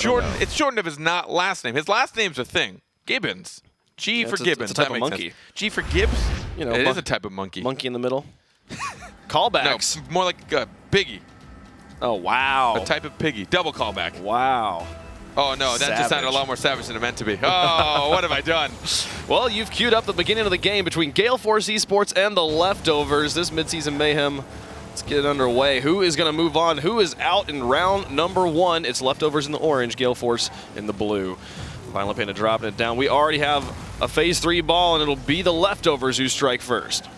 Jordan, Oh, no. it's shortened of his last name. His last name's a thing. Gibbons. G for Gibbons. It's a type that of makes monkey. sense. G for Gibbs? You know, it is a type of monkey. Monkey in the middle. No, Callbacks. more like a piggy. Oh, wow. A type of piggy. Double callback. Wow. Oh, no, that just sounded a lot more savage than it meant to be. Oh, what have I done? Well, you've queued up the beginning of the game between Gale Force eSports and the Leftovers. This midseason mayhem, let's get it underway. Who is going to move on? Who is out in round number 1? It's Leftovers in the orange, Gale Force in the blue. Violent Panda dropping it down. We already have a phase 3 ball, and it'll be the Leftovers who strike first.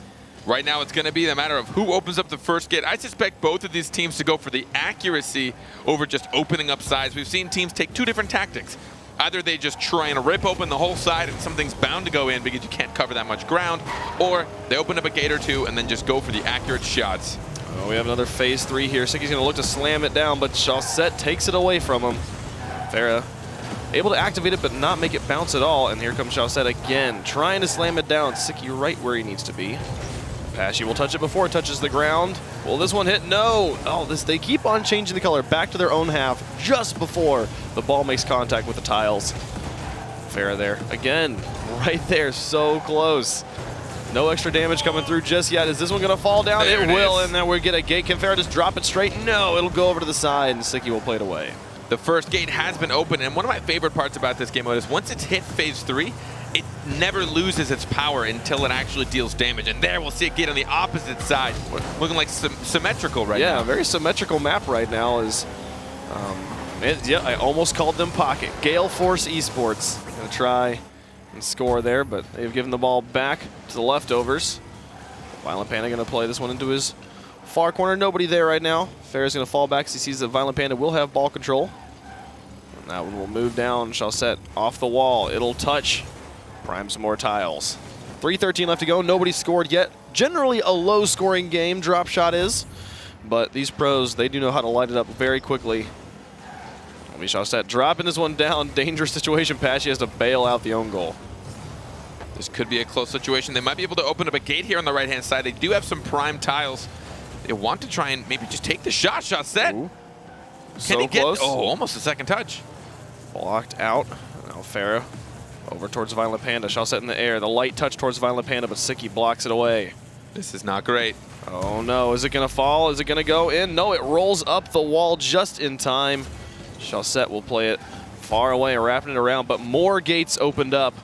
Right now, it's going to be the matter of who opens up the first gate. I suspect both of these teams to go for the accuracy over just opening up sides. We've seen teams take 2 different tactics. Either they just try and rip open the whole side and something's bound to go in because you can't cover that much ground, or they open up a gate or 2 and then just go for the accurate shots. Oh, we have another phase 3 here. Sicky's going to look to slam it down, but Chaussette takes it away from him. Farah able to activate it but not make it bounce at all, and here comes Chaussette again, trying to slam it down. Sicky right where he needs to be. Pashy will touch it before it touches the ground. Will this one hit? No. Oh, they keep on changing the color back to their own half just before the ball makes contact with the tiles. Farah there again, right there, so close. No extra damage coming through just yet. Is this one going to fall down? There it it will, is. and then we get a gate. Can Farah just drop it straight? No, it'll go over to the side, and Sicky will play it away. The first gate has been opened, and one of my favorite parts about this game mode is once it's hit phase 3, it never loses its power until it actually deals damage. And there we'll see it gate on the opposite side, looking like symmetrical right now. Yeah, very symmetrical map right now. Is yeah, I almost called them pocket. Gale Force eSports going to try and score there, but they've given the ball back to the Leftovers. Violent Panda going to play this one into his far corner. Nobody there right now. Farah's going to fall back as he sees that Violent Panda will have ball control. And that one will move down. Chaussette off the wall. It'll touch. Prime some more tiles. 3:13 left to go. Nobody scored yet. Generally a low-scoring game, drop shot is. But these pros, they do know how to light it up very quickly. Chaussette dropping this one down. Dangerous situation. Pashy has to bail out the own goal. This could be a close situation. They might be able to open up a gate here on the right-hand side. They do have some prime tiles. They want to try and maybe just take the shot. Chaussette. Ooh. Can So he get? close. Oh, almost a second touch. Blocked out. Now Farah over towards Violent Panda. Chaussette in the air. The light touch towards Violent Panda, but Sicky blocks it away. This is not great. Oh no, is it going to fall? Is it going to go in? No, it rolls up the wall just in time. Chaussette will play it far away and wrapping it around, but more gates opened up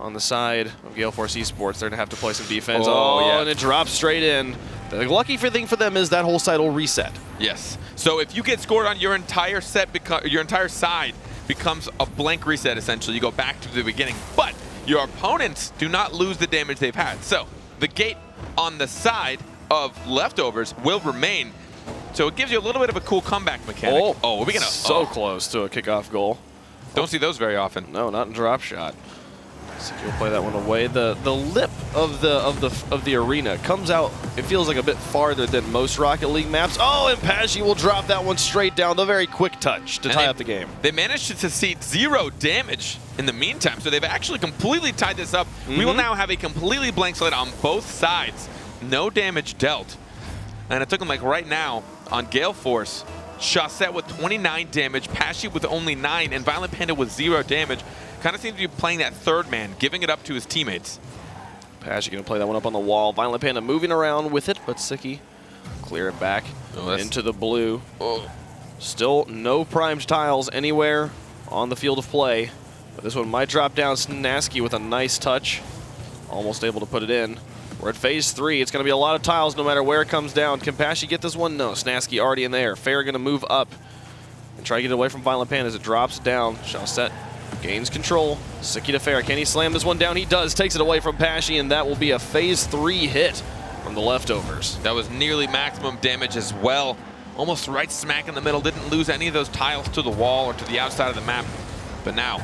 on the side of Gale Force eSports. They're going to have to play some defense. Oh, yeah. And it drops straight in. The lucky thing for them is that whole side will reset. Yes. So if you get scored on your entire set, your entire side becomes a blank reset, essentially. You go back to the beginning. But your opponents do not lose the damage they've had. So the gate on the side of Leftovers will remain. So it gives you a little bit of a cool comeback mechanic. Oh, we're gonna so close to a kickoff goal. Don't see those very often. No, not in drop shot. Sicky will play that one away. The lip of the arena comes out. It feels like a bit farther than most Rocket League maps. Oh, and Pashy will drop that one straight down. The very quick touch to tie up the game. They managed to see 0 damage in the meantime, so they've actually completely tied this up. We will now have a completely blank slate on both sides. No damage dealt. And it took them like right now on Gale Force. Chaussette with 29 damage, Pashy with only 9, and Violent Panda with 0 damage. Kind of seems to be playing that third man, giving it up to his teammates. Pashy going to play that one up on the wall. Violent Panda moving around with it, but Sicky clear it back into the blue. Oh. Still no primed tiles anywhere on the field of play. But this one might drop down. Snasky with a nice touch. Almost able to put it in. We're at phase 3. It's going to be a lot of tiles no matter where it comes down. Can Pashy get this one? No. Snasky already in there. Farah going to move up and try to get away from Violent Panda as it drops down. Chaussette gains control. Sicky to Farah. Can he slam this one down? He does. Takes it away from Pashy, and that will be a phase 3 hit from the Leftovers. That was nearly maximum damage as well. Almost right smack in the middle. Didn't lose any of those tiles to the wall or to the outside of the map. But now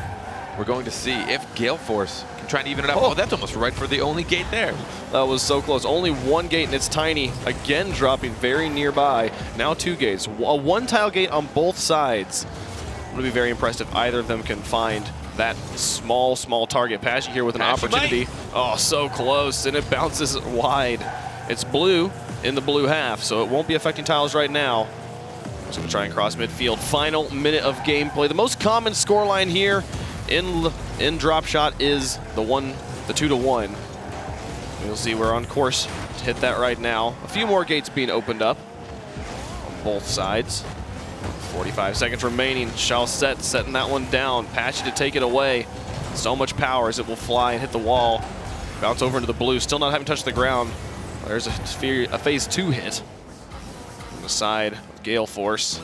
we're going to see if Gale Force can try and even it up. Oh, that's almost right for the only gate there. That was so close. Only one gate, and it's tiny. Again, dropping very nearby. Now 2 gates. A 1-tile gate on both sides. It would be very impressed if either of them can find that small target. Pashy here with an opportunity. Oh, so close, and it bounces wide. It's blue in the blue half, so it won't be affecting tiles right now. He's going to try and cross midfield. Final minute of gameplay. The most common scoreline here in drop shot is the 2-to-1. We'll see we're on course to hit that right now. A few more gates being opened up on both sides. 45 seconds remaining. Chalset setting that one down. Patchy to take it away. So much power as it will fly and hit the wall. Bounce over into the blue. Still not having touched the ground. There's a phase 2 hit. On the side of Gale Force.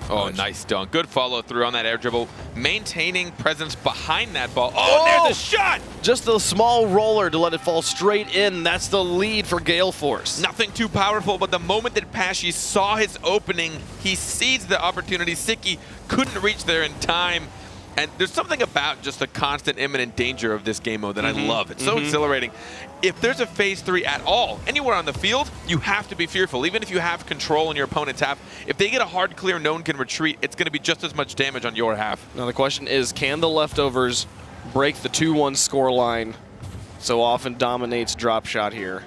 Oh, nice dunk. Good follow through on that air dribble. Maintaining presence behind that ball. Oh, there's a shot! Just a small roller to let it fall straight in. That's the lead for Gale Force. Nothing too powerful, but the moment that Pashy saw his opening, he seized the opportunity. Siki couldn't reach there in time. And there's something about just the constant imminent danger of this game mode that I love. It's so exhilarating. If there's a phase 3 at all, anywhere on the field, you have to be fearful. Even if you have control in your opponent's half, if they get a hard clear, no one can retreat, it's going to be just as much damage on your half. Now the question is, can the leftovers break the 2-1 scoreline so often dominates drop shot here?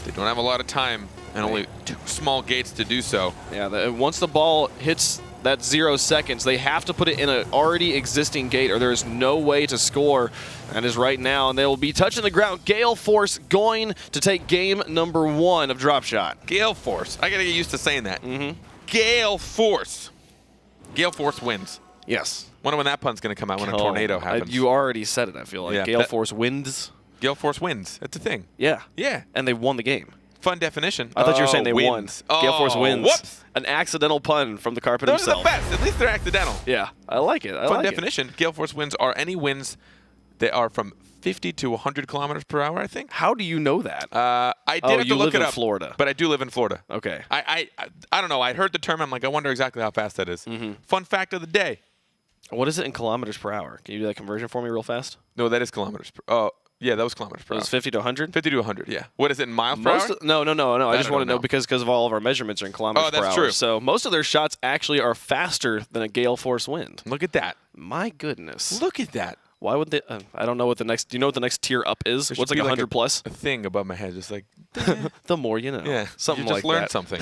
They don't have a lot of time and only 2 small gates to do so. Yeah, once the ball hits that 0 seconds, they have to put it in an already existing gate or there's no way to score. That is right now, and they will be touching the ground. Gale Force going to take game number 1 of drop shot. Gale Force. I got to get used to saying that. Gale Force. Gale Force wins. Yes. Wonder when that pun's going to come out when a tornado happens. You already said it, I feel like. Yeah, Gale Force wins. Gale Force wins. That's a thing. Yeah. Yeah. And they won the game. Fun definition. I thought you were saying they won. Gale Force wins. Whoops. An accidental pun from the carpet Those himself. are the best. At least they're accidental. Yeah, I like it. Fun definition. Gale Force wins are any wins that are from 50 to 100 kilometers per hour, I think. How do you know that? I did have to look it up. in Florida. But I do live in Florida. Okay. I don't know. I heard the term. I'm like, I wonder exactly how fast that is. Fun fact of the day. What is it in kilometers per hour? Can you do that conversion for me real fast? No, that is kilometers per hour. Oh, yeah, that was kilometers per hour. It was 50 to 100? 50 to 100, yeah. What is it in miles per hour? No. I just want to know because of all of our measurements are in kilometers per hour. Oh, that's true. So most of their shots actually are faster than a Gale Force wind. Look at that. My goodness. Look at that. Why would they? I don't know what the next. Do you know what the next tier up is? What's like 100 plus? A thing above my head, just like. The more you know. Yeah, something you like just learned that. something.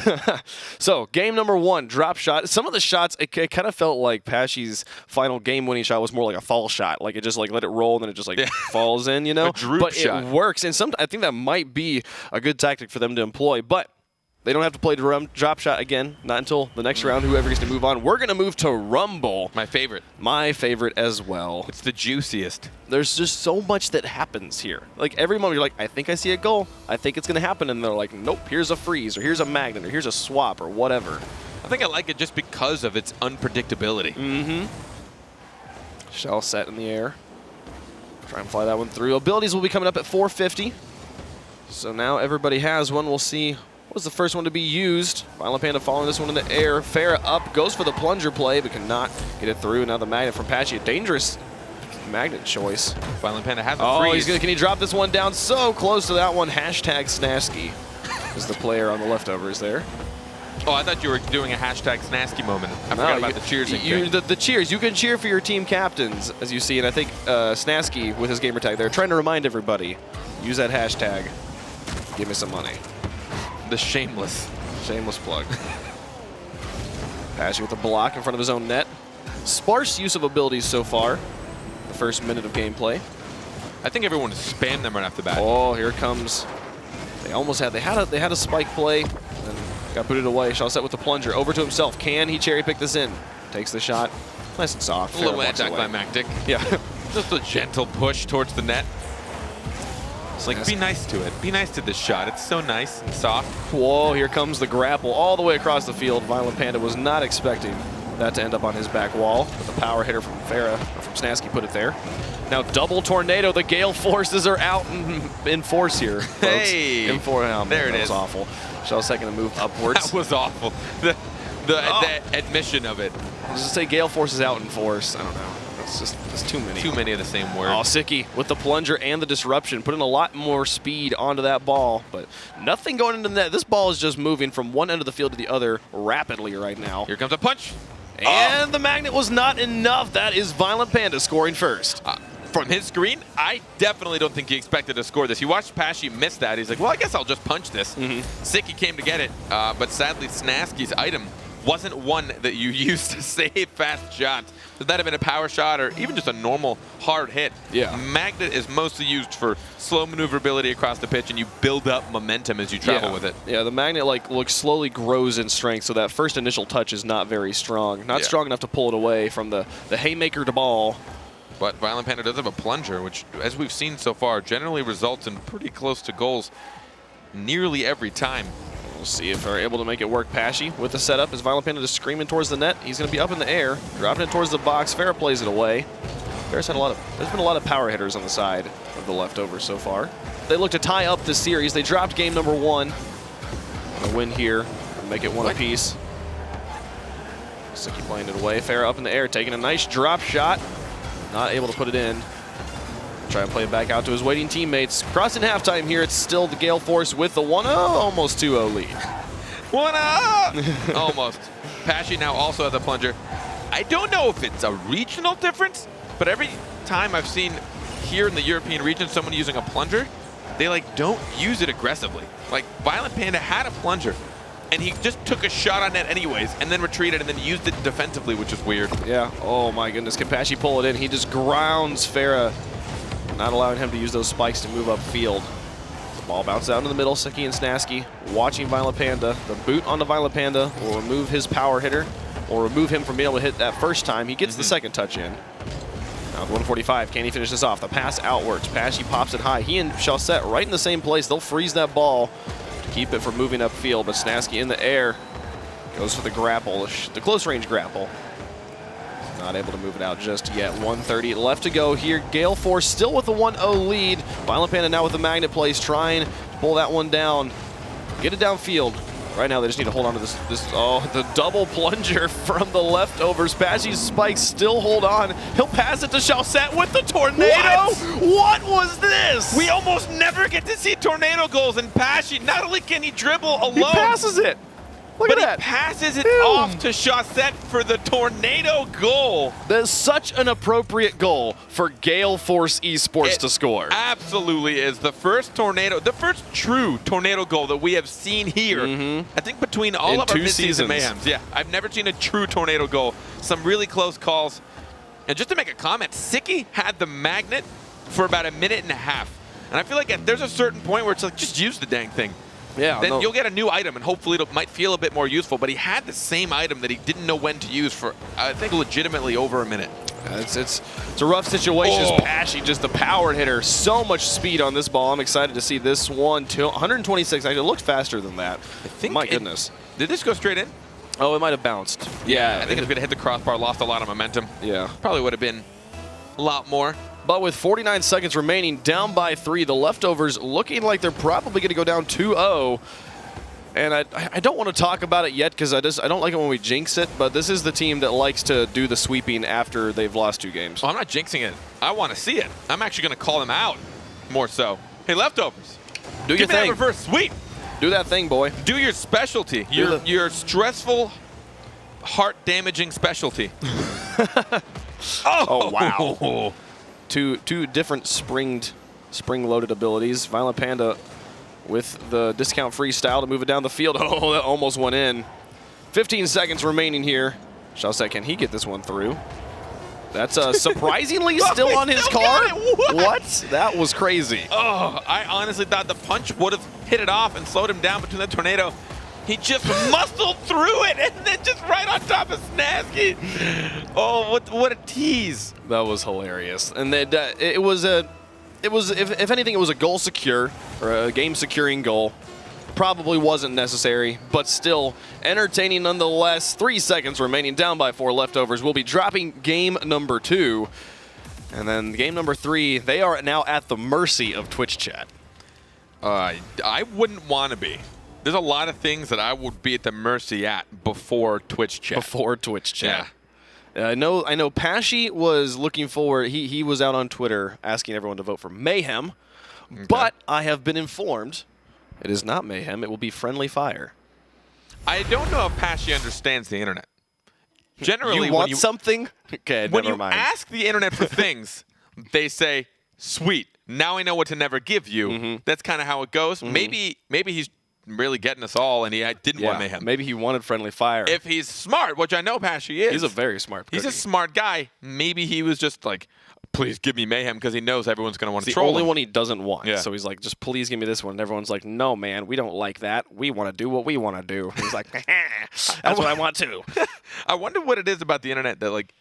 So game number 1, drop shot. Some of the shots, it kind of felt like Pashy's final game-winning shot was more like a fall shot. Like it just like let it roll and then it just like falls in, you know. A droop but shot. It works, and I think that might be a good tactic for them to employ. But they don't have to play drop shot again, not until the next round, whoever gets to move on. We're going to move to Rumble. My favorite. My favorite as well. It's the juiciest. There's just so much that happens here. Like every moment you're like, I think I see a goal. I think it's going to happen. And they're like, nope, here's a freeze, or here's a magnet, or here's a swap, or whatever. I think I like it just because of its unpredictability. Shell set in the air. Try and fly that one through. Abilities will be coming up at 450. So now everybody has one. We'll see. Was the first one to be used. Violent Panda following this one in the air. Farah up, goes for the plunger play, but cannot get it through. Now the magnet from Patchy, a dangerous magnet choice. Violent Panda has a freeze. Can he drop this one down? So close to that one. Hashtag Snasky is the player on the leftovers there. Oh, I thought you were doing a hashtag Snasky moment. I forgot about the cheers. The cheers. You can cheer for your team captains, as you see, and I think Snasky with his gamer tag there, trying to remind everybody, use that hashtag. Give me some money. The shameless plug. Patchy with a block in front of his own net. Sparse use of abilities so far. The first minute of gameplay. I think everyone spammed them right off the bat. Oh, here it comes. They almost had. They had a spike play, and got booted away. Chalset with the plunger over to himself. Can he cherry pick this in? Takes the shot. Nice and soft. A little anticlimactic. Yeah. Just a gentle push towards the net. It's like, be nice to it. Be nice to this shot. It's so nice and soft. Whoa, here comes the grapple all the way across the field. Violent Panda was not expecting that to end up on his back wall, but the power hitter from Snasky put it there. Now double tornado. The Gale Forces are out in force here, folks. Hey! In force. Oh, man, there it that is. was awful. Shell second to move upwards. That was awful. The admission of it. Let's just say Gale Force is out in force. I don't know. It's too many. Too many of the same word. Oh, Siki with the plunger and the disruption, putting a lot more speed onto that ball, but nothing going into the net. This ball is just moving from one end of the field to the other rapidly right now. Here comes a punch. And the magnet was not enough. That is Violent Panda scoring first. from his screen, I definitely don't think he expected to score this. He watched Pashy miss that. He's like, well, I guess I'll just punch this. Sicky came to get it, but sadly, Snasky's item wasn't one that you use to save fast shots. Would that have been a power shot or even just a normal hard hit? Yeah. Magnet is mostly used for slow maneuverability across the pitch, and you build up momentum as you travel with it. Yeah, the Magnet slowly grows in strength, so that first initial touch is not very strong. Not strong enough to pull it away from the haymaker to ball. But Violent Panda does have a plunger, which, as we've seen so far, generally results in pretty close to goals nearly every time. We'll see if they're able to make it work. Pashy with the setup as Violent Panda just screaming towards the net. He's going to be up in the air, dropping it towards the box. Farah plays it away. Farah's had there's been a lot of power hitters on the side of the leftovers so far. They look to tie up this series. They dropped game number 1. A win here and make it one apiece. Sicky playing it away. Farah up in the air, taking a nice drop shot. Not able to put it in. Try and play it back out to his waiting teammates. Crossing halftime here, it's still the Gale Force with the 1-0, almost 2-0 lead. 1-0! Almost. Pashy now also has a plunger. I don't know if it's a regional difference, but every time I've seen here in the European region someone using a plunger, they don't use it aggressively. Like Violent Panda had a plunger, and he just took a shot on net anyways, and then retreated, and then used it defensively, which is weird. Yeah, oh my goodness, can Pashy pull it in? He just grounds Farah, not allowing him to use those spikes to move upfield. The ball bounces out in the middle. Sicky and Snasky watching Violent Panda. The boot on the Violent Panda will remove his power hitter, or remove him from being able to hit that first time. He gets the second touch in. Now with 145, can he finish this off? The pass outwards. Pashy pops it high. He and Chaussette right in the same place. They'll freeze that ball to keep it from moving upfield, but Snasky in the air goes for the grapple, the close range grapple. Not able to move it out just yet. 1:30 left to go here. Gale Force still with the 1-0 lead. Violent Panda now with the Magnet plays, trying to pull that one down. Get it downfield. Right now they just need to hold on to this. The double plunger from the leftovers. Pashy's spikes still hold on. He'll pass it to Chaussette with the tornado. What was this? We almost never get to see tornado goals, and Pashy, not only can he dribble alone, he passes it. Look at that. He passes it off to Chaussette for the tornado goal. That's such an appropriate goal for Gale Force eSports to score. Absolutely is. The first true tornado goal that we have seen here, I think between all of our Midseason Mayhems. Yeah, I've never seen a true tornado goal. Some really close calls. And just to make a comment, Sicky had the Magnet for about a minute and a half. And I feel like there's a certain point where it's like, just use the dang thing. Yeah, then you'll get a new item, and hopefully it might feel a bit more useful. But he had the same item that he didn't know when to use for, I think, legitimately over a minute. It's a rough situation. Pashy, just the power hitter. So much speed on this ball. I'm excited to see this one. 126. Actually, it looked faster than that. I think my goodness. Did this go straight in? Oh, it might have bounced. Yeah, I think it's going to hit the crossbar. Lost a lot of momentum. Yeah. Probably would have been a lot more. But with 49 seconds remaining, down by 3, the leftovers looking like they're probably going to go down 2-0. And I don't want to talk about it yet because I don't like it when we jinx it, but this is the team that likes to do the sweeping after they've lost 2 games. Well, I'm not jinxing it. I want to see it. I'm actually going to call them out more so. Hey, leftovers. Do your Give me thing. that reverse sweep. Do that thing, boy. Do your specialty. Your stressful, heart-damaging specialty. Oh, wow. Two different spring-loaded abilities. Violent Panda with the discount freestyle to move it down the field. Oh, that almost went in. 15 seconds remaining here. Chaussette, can he get this one through? That's surprisingly still on his card. What? That was crazy. Oh, I honestly thought the punch would have hit it off and slowed him down between the tornado. He just muscled through it and then just right on top of Snasky. Oh, what a tease. That was hilarious. And it was if anything, it was a goal secure or a game securing goal. Probably wasn't necessary, but still entertaining nonetheless. 3 seconds remaining, down by 4 leftovers. We'll be dropping game number 2. And then game number 3, they are now at the mercy of Twitch chat. I wouldn't want to be. There's a lot of things that I would be at the mercy at before Twitch chat. Before Twitch chat. Yeah. I know Pashy was looking forward. He was out on Twitter asking everyone to vote for Mayhem. Okay. But I have been informed it is not Mayhem. It will be Friendly Fire. I don't know if Pashy understands the internet. Generally, you want something? Okay, when never you mind. ask the internet for things, they say, sweet, now I know what to never give you. That's kind of how it goes. Maybe he's really getting us all, and he didn't want Mayhem. Maybe he wanted friendly fire. If he's smart, which I know Pashy is. He's a very smart cookie. He's a smart guy. Maybe he was just like, please give me Mayhem, because he knows everyone's going to want to troll the only him. one he doesn't want. So he's like, just please give me this one. And everyone's like, no, man, we don't like that. We want to do what we want to do. He's like, that's what I want too. I wonder what it is about the internet that, like,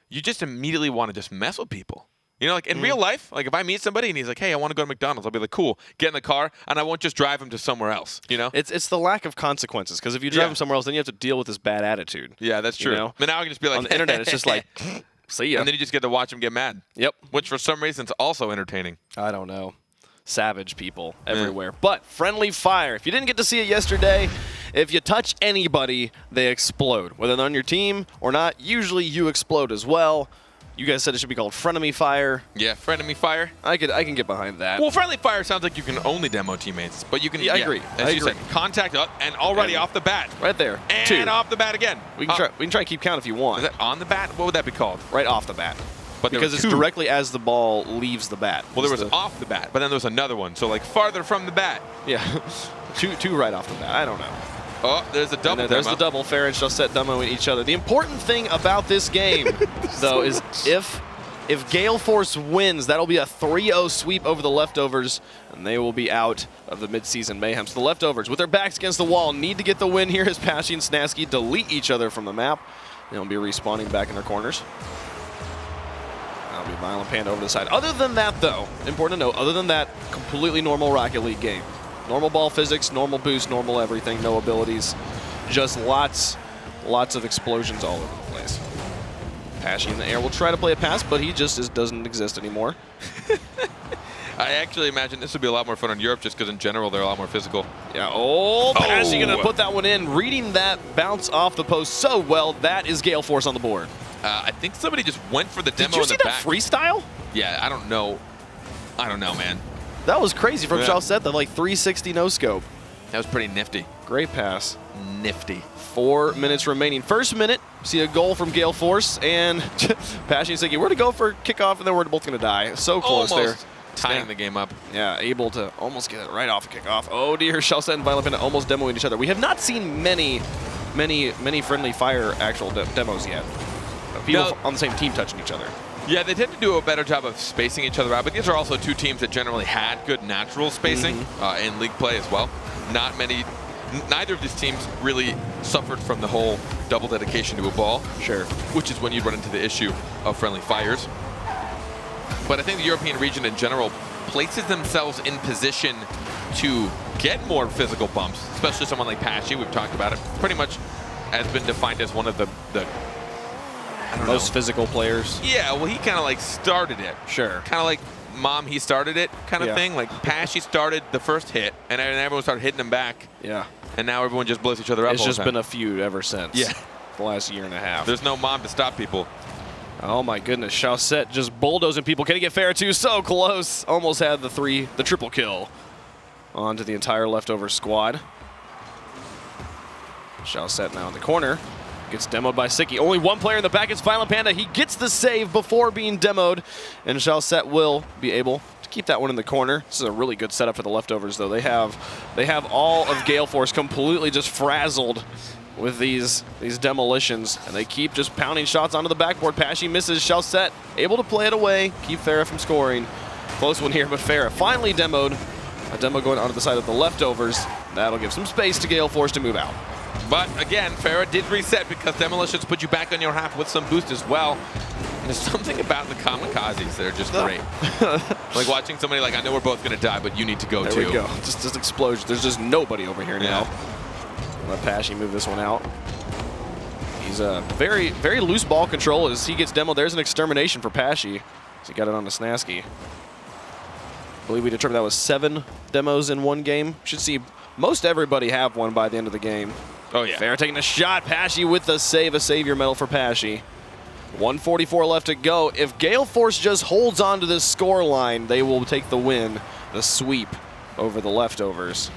you just immediately want to just mess with people. You know, like in real life, like if I meet somebody and he's like, hey, I want to go to McDonald's, I'll be like, cool, get in the car, and I won't just drive him to somewhere else, you know? It's the lack of consequences, because if you drive him somewhere else, then you have to deal with this bad attitude. Yeah, that's true. You know? But now I can just be like, on the internet, it's just like, see ya. And then you just get to watch him get mad. Yep. Which for some reason is also entertaining. I don't know. Savage people everywhere. But friendly fire. If you didn't get to see it yesterday, if you touch anybody, they explode. Whether they're on your team or not, usually you explode as well. You guys said it should be called frenemy fire. Yeah, frenemy fire. I can get behind that. Well, friendly fire sounds like you can only demo teammates, but you can. Yeah, I agree. As you said, contact up and already off the bat. Right there. And 2. off the bat again. We can try and keep count if you want. Is that on the bat? What would that be called? Right off the bat. But because it's directly as the ball leaves the bat. Well, there was off the bat, but then there was another one. So like farther from the bat. Yeah, two right off the bat. I don't know. Oh, there's a double. There's the double. Fair and Chaussette demoing each other. The important thing about this game, though, is if Gale Force wins, that'll be a 3-0 sweep over the Leftovers, and they will be out of the Midseason Mayhem. So the Leftovers, with their backs against the wall, need to get the win here as Pashy and Snasky delete each other from the map. They'll be respawning back in their corners. That'll be Violent Panda over the side. Other than that, though, important to note, other than that, completely normal Rocket League game. Normal ball physics, normal boost, normal everything, no abilities. Just lots of explosions all over the place. Pashy in the air will try to play a pass, but he just doesn't exist anymore. I actually imagine this would be a lot more fun in Europe just because in general they're a lot more physical. Yeah, Pashy gonna put that one in. Reading that bounce off the post so well, that is Gale Force on the board. I think somebody just went for the demo in the back. Did you see that freestyle? Yeah, I don't know, man. That was crazy from Chaussette, that like 360 no-scope. That was pretty nifty. Great pass. Nifty. 4 minutes remaining. First minute, see a goal from Gale Force, and Pashy and Siggy, we're to go for kickoff, and then we're both going to die. So close there. Tying the game up. Yeah, able to almost get it right off the kickoff. Oh dear, Chaussette and Violent Panda almost demoing each other. We have not seen many friendly fire actual demos yet. People on the same team touching each other. Yeah, they tend to do a better job of spacing each other out, but these are also two teams that generally had good natural spacing in league play as well. Neither of these teams really suffered from the whole double dedication to a ball. Sure. Which is when you run into the issue of friendly fires. But I think the European region in general places themselves in position to get more physical bumps, especially someone like Pashy. We've talked about it. Pretty much has been defined as one of the most physical players. Yeah, well, he kind of like started it. Sure. Kind of like Mom, he started it kind of thing. Like Pashy started the first hit, and then everyone started hitting him back. Yeah. And now everyone just blows each other up. It's just been a feud ever since. Yeah. The last year and a half. There's no Mom to stop people. Oh my goodness, Chaussette just bulldozing people. Can he get fair too? So close. Almost had the triple kill onto the entire leftover squad. Chaussette now in the corner. Gets demoed by Sicky. Only one player in the back. It's Violent Panda. He gets the save before being demoed, and Chaussette will be able to keep that one in the corner. This is a really good setup for the Leftovers, though. They have all of Gale Force completely just frazzled with these demolitions, and they keep just pounding shots onto the backboard. Pashy misses. Chaussette able to play it away, keep Farah from scoring. Close one here, but Farah finally demoed. A demo going onto the side of the Leftovers. That'll give some space to Gale Force to move out. But again, Farah did reset because demolitions put you back on your half with some boost as well. And there's something about the kamikazes that are just great. Like watching somebody like, I know we're both going to die, but you need to go too. There we go. Just explosion. There's just nobody over here now. Let Pashy move this one out. He's a very loose ball control as he gets demoed. There's an extermination for Pashy. So he got it on to Snasky. I believe we determined that was 7 demos in one game. Should see most everybody have one by the end of the game. Oh, yeah. Farah taking a shot. Pashy with the save. A savior medal for Pashy. 1:44 left to go. If Gale Force just holds on to this score line, they will take the win, the sweep over the Leftovers.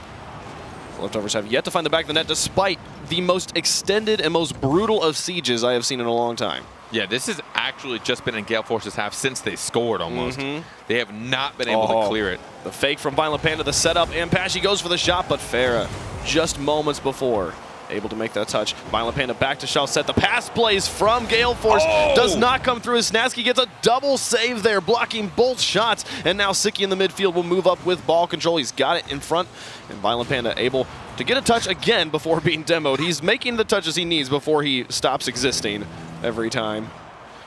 The Leftovers have yet to find the back of the net despite the most extended and most brutal of sieges I have seen in a long time. Yeah, this has actually just been in Gale Force's half since they scored almost. They have not been able to clear it. The fake from Violent Panda, the setup, and Pashy goes for the shot, but Farah, just moments before, able to make that touch. Violent Panda back to Chaussette. The pass plays from Gale Force does not come through as Snasky gets a double save there, blocking both shots. And now Sicky in the midfield will move up with ball control. He's got it in front, and Violent Panda able to get a touch again before being demoed. He's making the touches he needs before he stops existing every time.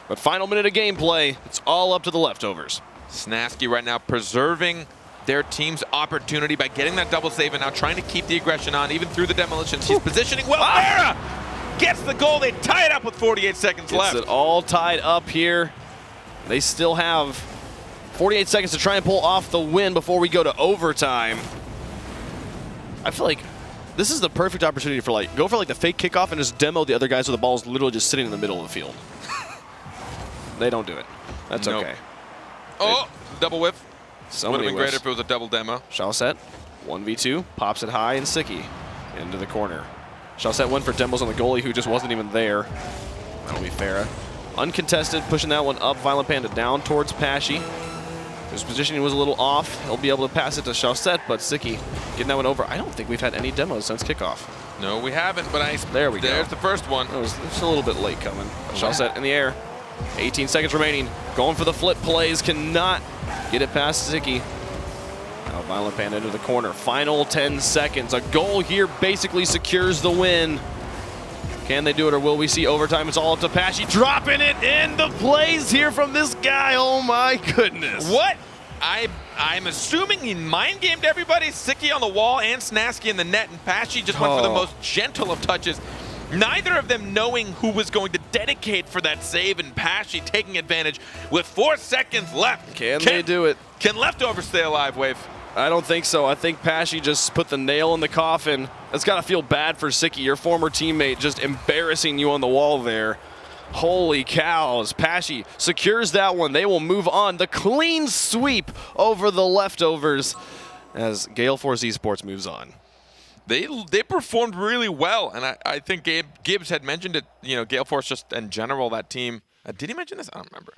But final minute of gameplay, it's all up to the leftovers. Snasky right now preserving their team's opportunity by getting that double save and now trying to keep the aggression on even through the demolitions. He's positioning well. Farah gets the goal. They tie it up with 48 seconds left. It's all tied up here. They still have 48 seconds to try and pull off the win before we go to overtime. I feel like this is the perfect opportunity for go for the fake kickoff and just demo the other guys with the balls literally just sitting in the middle of the field. They don't do it. That's okay. Oh, double whiff. So would have many been great whiffs. if it was a double demo. Chaussette, 1v2, pops it high, and Sicky into the corner. Chaussette went for demos on the goalie who just wasn't even there. That'll be Farah. Uncontested, pushing that one up. Violent Panda down towards Pashy. His positioning was a little off. He'll be able to pass it to Chaussette, but Sicky getting that one over. I don't think we've had any demos since kickoff. No, we haven't, but there we go. There's the first one. It was just a little bit late coming. Chaussette in the air. 18 seconds remaining. Going for the flip plays. Cannot get it past Sicky. Now Violent Panda into the corner. Final 10 seconds. A goal here basically secures the win. Can they do it or will we see overtime? It's all up to Pashy. Dropping it in the plays here from this guy. Oh my goodness. What? I'm assuming he mind gamed everybody. Sicky on the wall and Snasky in the net, and Pashy just went for the most gentle of touches. Neither of them knowing who was going to dedicate for that save, and Pashy taking advantage with 4 seconds left. Can they do it? Can leftovers stay alive, Wave? I don't think so. I think Pashy just put the nail in the coffin. It's got to feel bad for Sicky, your former teammate, just embarrassing you on the wall there. Holy cows. Pashy secures that one. They will move on. The clean sweep over the leftovers as Gale Force eSports moves on. They performed really well, and I think Gibbs had mentioned it. You know, Gale Force just in general, that team. Did he mention this? I don't remember.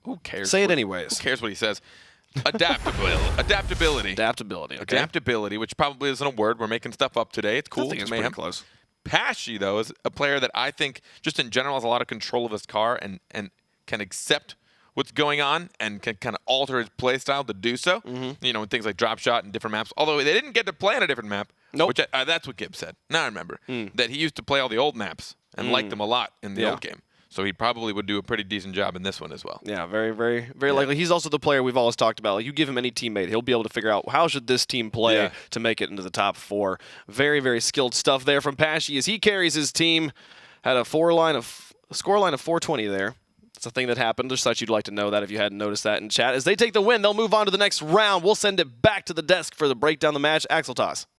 Who cares? Say it anyways. Who cares what he says? Adaptability. Adaptability. Okay. Adaptability, which probably isn't a word. We're making stuff up today. It's cool. I think it's pretty close. Pashy, though, is a player that I think just in general has a lot of control of his car and can accept what's going on and can kind of alter his play style to do so. You know, things like drop shot and different maps. Although they didn't get to play on a different map. Nope. Which that's what Gibbs said. Now I remember that he used to play all the old maps and liked them a lot in the old game. So he probably would do a pretty decent job in this one as well. Yeah, very, very, very likely. He's also the player we've always talked about. Like, you give him any teammate, he'll be able to figure out how should this team play to make it into the top 4. Very, very skilled stuff there from Pashy as he carries his team. Had a score line of 420 there. It's a thing that happened. Just thought you'd like to know that if you hadn't noticed that in chat. As they take the win, they'll move on to the next round. We'll send it back to the desk for the breakdown of the match. Axel Toss.